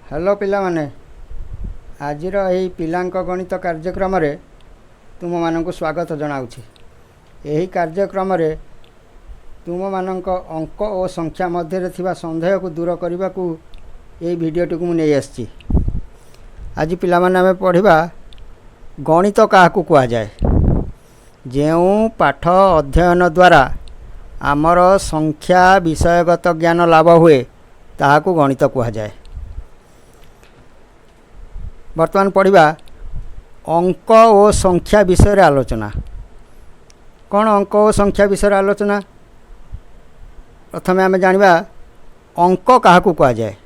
Hello पिला माने आजिर यही पिलांक गणित कार्यक्रम रे तुम मानक स्वागत जनाऊँगी। यही कार्यक्रम रे तुम मानक अंक और संख्या मध्य थिबा संदेह को दूर करने को यही भिडटी को नहीं आसी। आज पिला माने आमे पढ़िबा गणित काहाकू कुआ जाए। जो पाठ अध्ययन द्वारा आमर संख्या विषयगत ज्ञान लाभ हुए ताहाकू गणित कुआ जाए। वर्तमान पढ़िबा अंक और संख्या विषय आलोचना। कौन अंक और संख्या विषय आलोचना? प्रथमे आमे जानिबा अंक काहाकू कुआ जाए।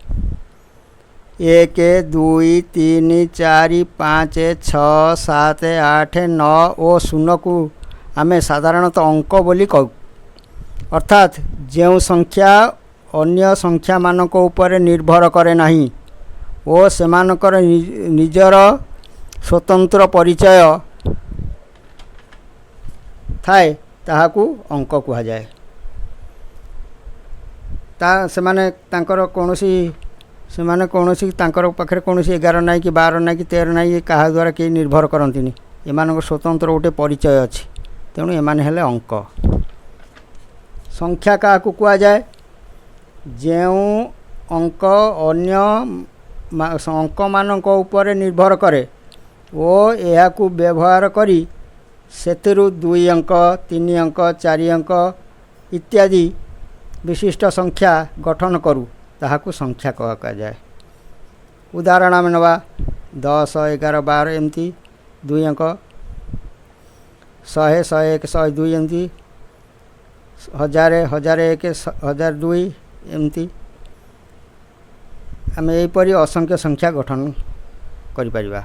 1 2 3 4 5 6 7 8 9 और 0 को आमे साधारणतः अंक बोली कहू। अर्थात जो संख्या अन्य संख्या मानक ऊपर निर्भर करे नहीं ओ सेमानकर निजर स्वतंत्र परिचय थाए ताहाकू अंक कुहा जाए। सेमाने तांकर पाखरे कौनसी 11 नाई कि 12 नाई कि 13 नाई कहा द्वारा कहीं निर्भर करती। एमान स्वतंत्र गोटे परिचय अच्छी, तेणु एमाने हेले अंक। संख्या काहाकू कुहा जाए? जो अंक अन्य अंक मानक ऊपर निर्भर करे ओ याकू व्यवहार करी सेतिरु 2 अंक 3 अंक 4 अंक इत्यादि विशिष्ट संख्या गठन करू ताहाकू संख्या कहा जाए। उदाहरण आम नवा 10 11 12 एमती 2 अंक, 100 101 102 एमती, 1000 1001 1002 एमती आम यहीपरि असंख्य संख्या गठन करिपरिबा।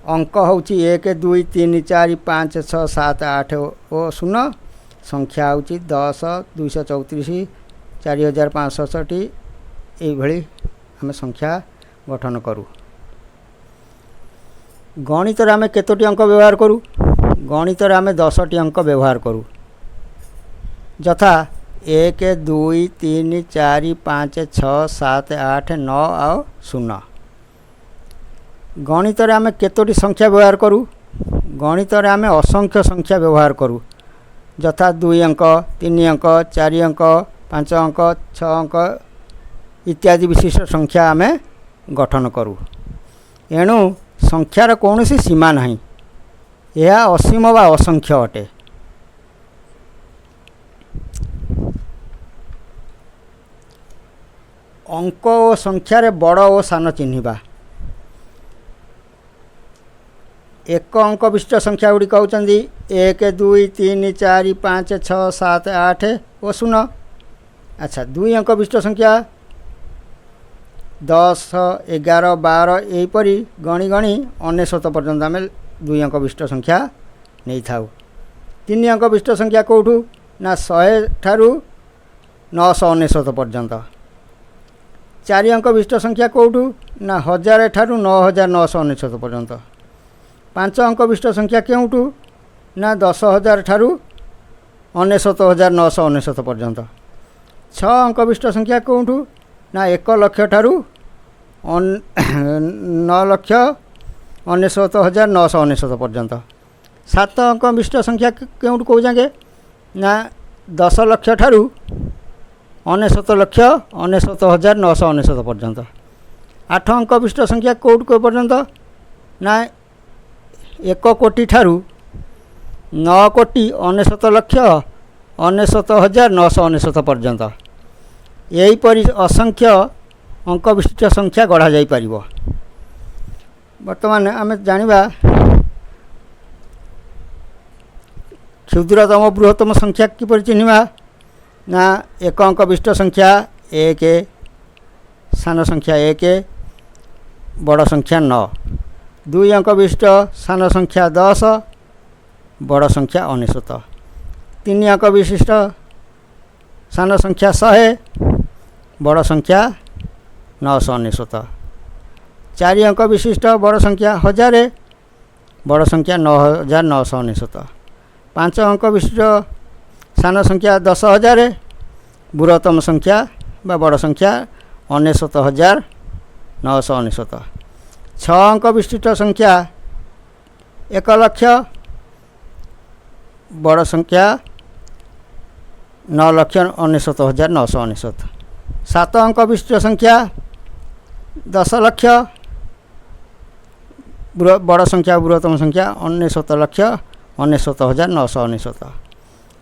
अंक होउची 1 2 3 4 5 6 7 8 और 0। संख्या होउची 10 234 4567 यही भली आम संख्या गठन करूँ। गणित आम केतोटी अंक व्यवहार करूँ? गणित आम 10टी अंक व्यवहार करूँ। यथा 1 2 3 4 5 6 7 8 9 और 0। गणित आम केतोटी संख्या व्यवहार करूँ? गणित आम असंख्य संख्या व्यवहार करूँ। यथा 2 अंक 3 अंक 4 अंक 5 अंक 6 अंक इत्यादि विशिष्ट संख्या आम गठन करूँ। एणु संख्यार कौन सी सीमा नहीं, यह असीम बा असंख्य अटे। अंक और संख्यार बड़ और सान चिन्हवा। एक अंक विशिष्ट संख्या गुड़ी कहते 1 2 3 4 5 6 7 8 और 0। अच्छा 2 अंक विशिष्ट संख्या 10 11 12 यहीपरि गणी गणी 99 पर्यंत आम 2 अंक विशिष्ट संख्या नहीं था। 3 अंक विशिष्ट संख्या कौटू ना 100 ठारू 999 पर्यंत। 4 अंक विशिष्ट संख्या कौटू ना 1000 ठारू 9999 पर्यंत। 5 अंक विशिष्ट संख्या केउटू ना 10,000 ठारू 99,999 पर्यंत। 6 अंक विशिष्ट संख्या कौटू ना 1 लाख ठारू 9,99,999 पर्यंत। 7 अंक विशिष्ट संख्या केउटू कौ जाके ना 10 लाख ठारू 99,99,999 पर्यंत। 8 अंक विशिष्ट संख्या कौट को पर्यंत ना 1 कोटी ठारू 9,99,99,999 पर्यंत। यहीपरि असंख्य अंक विशिष्ट संख्या गढ़ा जाई परिबो। वर्तमान आम जानिबा क्षुद्रतम बृहत्तम संख्या किपरि चिन्हवा ना 1 अंक विशिष्ट संख्या 1 सान संख्या 1 बड़ संख्या 9। 2 अंक विशिष्ट सान संख्या 10 बड़ संख्या 99। 3 अंक विशिष्ट सान संख्या 100 बड़ संख्या 999। 4 अंक विशिष्ट बड़ संख्या 1000 बड़ संख्या 9999। 5 अंक विशिष्ट सान संख्या 10,000 बृहत्तम संख्या बा बड़ संख्या 99,000 999। 6 अंक विशिष्ट संख्या 1,00,000, बड़ संख्या 9,99,999। 7 अंक विशिष्ट संख्या 10,00,000, बड़ संख्या बृहत्तम संख्या 19,99,999।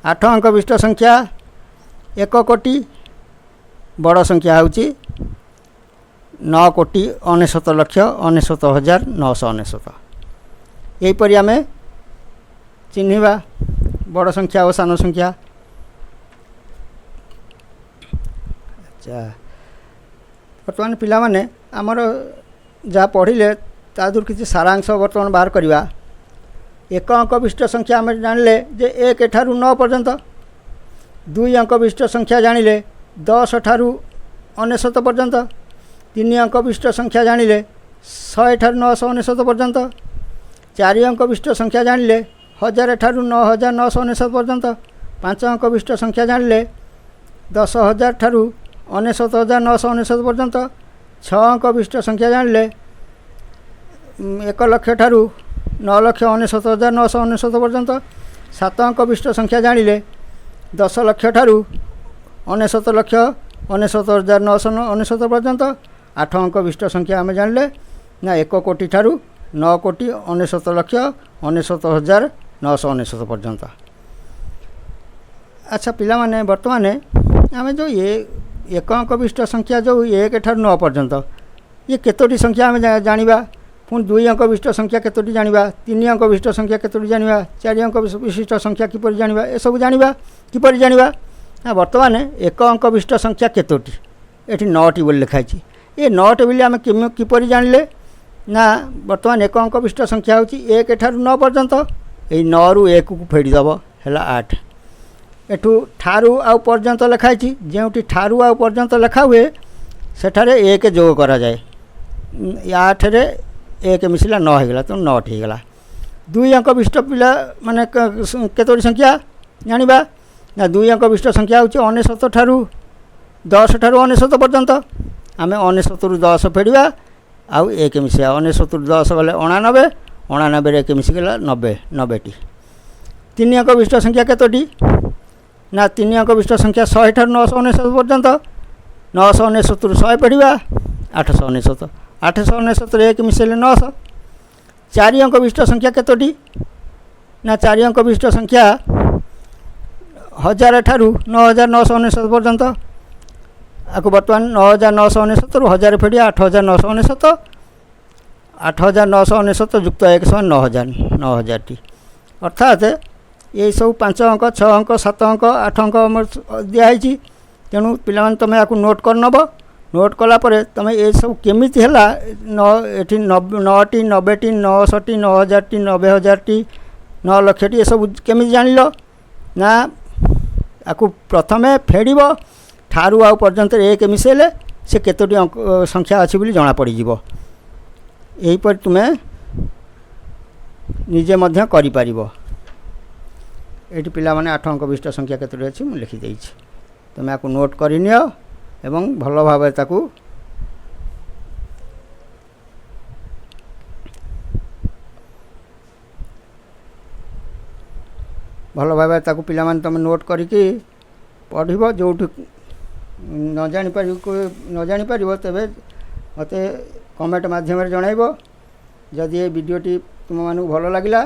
8 अंक विशिष्ट संख्या 1 कोटी, बड़ संख्या होची 9,99,99,999। यहीपरि आम चिन्हिबा बड़ संख्या और सान संख्या। अच्छा, बर्तमान पिला माने आमर जहाँ पढ़िले तादूर किसी सारांश बर्तमान बाहर करवा। 1 अंक विशिष्ट संख्या आम जानिले जे 1 ठारू 9 पर्यंत। 2 अंक विशिष्ट संख्या जानिले 10 ठारू 99 पर्यंत। 3 अंक विशिष्ट संख्या जानिले 100 ठारू 999 पर्यंत। 4 अंक विशिष्ट संख्या जानिले 1000 ठारू 9,999 पर्यंत। 5 अंक विशिष्ट संख्या जानिले 10,000 ठारू 99,999 पर्यंत। 6 अंक विशिष्ट संख्या जानिले 1,00,000 ठारू 9,99,999 पर्यंत। 7 अंक विशिष्ट संख्या जानिले 10,00,000 ठारू 99,99,999 पर्यंत। 8 अंक विशिष्ट संख्या आम जानिले ना 1 कोटी ठारू 9,99,99,999 पर्यंत। अच्छा पिला माने वर्तमान आम जो ये 1 अंक विशिष्ट संख्या जो 1 ठारू 9 पर्यंत ये केतोटी संख्या आम जानिबा। पुणी 2 अंक विशिष्ट संख्या केतोटी जानिबा। 3 अंक विशिष्ट संख्या केतोटी जानिबा। 4 अंक विशिष्ट संख्या किपरि जानिबा, ए सब जानिबा किपरि जानिबा ना वर्तमान 1 अंक विशिष्ट संख्या केतोटी एठी 9टी बोली लिखाई। ये 9टी बोली आम किपरि जानिले ना वर्तमान 1 अंक विशिष्ट संख्या होची 1 ठारू 9 पर्यंत। ये 9 रु 1 को फेड़ीदेव है 8। एठू ठारू आउ पर्यंत लिखाई। जोटी ठारू आउ पर्यंत लिखा हुए सेठारे 1 जोग करा जाए। 8 रे 1 मिसला 9 होगा तो 9टी होगा। 2 अंक विशिष्ट पिला माने केतोटी संख्या जानिबा ना 2 अंक विशिष्ट संख्या होची 99 ठारू 10 ठारू 99 पर्यंत। आम 99 रु 10 फेड़वा आउ 1 मिसा 99 रु 10 गले 99, 99 रे 1 मिसिगला 90, 90टी। 3 अंक विशिष्ट संख्या केतोटी ना 3 अंक विशिष्ट संख्या 100 ठारू 999 पर्यंत। 999 रु 100 फेड़वा 899, 899 रे 1 मिसेले 900। 4 अंक विशिष्ट संख्या केतोटी ना 4 अंक विशिष्ट संख्या 1000 ठारू 9,999 पर्यंत। आपको बर्तमान 9,999 रु 1000 फेड़िया 8,999। 8,999 युक्त 1 = 9,000, 9,000टी। अर्थात ये सब 5 अंक 6 अंक 7 अंक 8 अंक दिखाई। तेणु पिला तुम या नोट कर नब। नोट कलापर तुम ये सब केमिति है 9टी 90टी 960टी 9,000टी 90,000टी 9,00,000टी ये सब केमिति जानिल ना आपको प्रथमे फेड़ब ठारू आउ पर्यंत 1 मिसेले से केतोटी अंक संख्या अच्छी बोली जना पड़ जीवो। यहीपर तुम्हें निजे मध्य करि परिबो। एटी पिला माने 8 अंक विशिष्ट संख्या केतोटी अछि मु लिखि देइछि। तुम आपको नोट करिनियो एवं भल भाव ताकू भल भाव ताकू पिला माने तुम नोट करिकि पढ़िबो। जोठ न जानि पारिबो तेबे मते कमेंट माध्यम जणाइबो। जदि ये वीडियोटी तुम मानू भल लगिला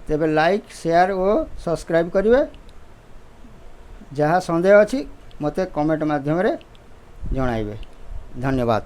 तेबे लाइक शेयर और सब्सक्राइब करिवे। जहाँ संदेह अछि मते कमेंट माध्यम जणाइबे। धन्यवाद।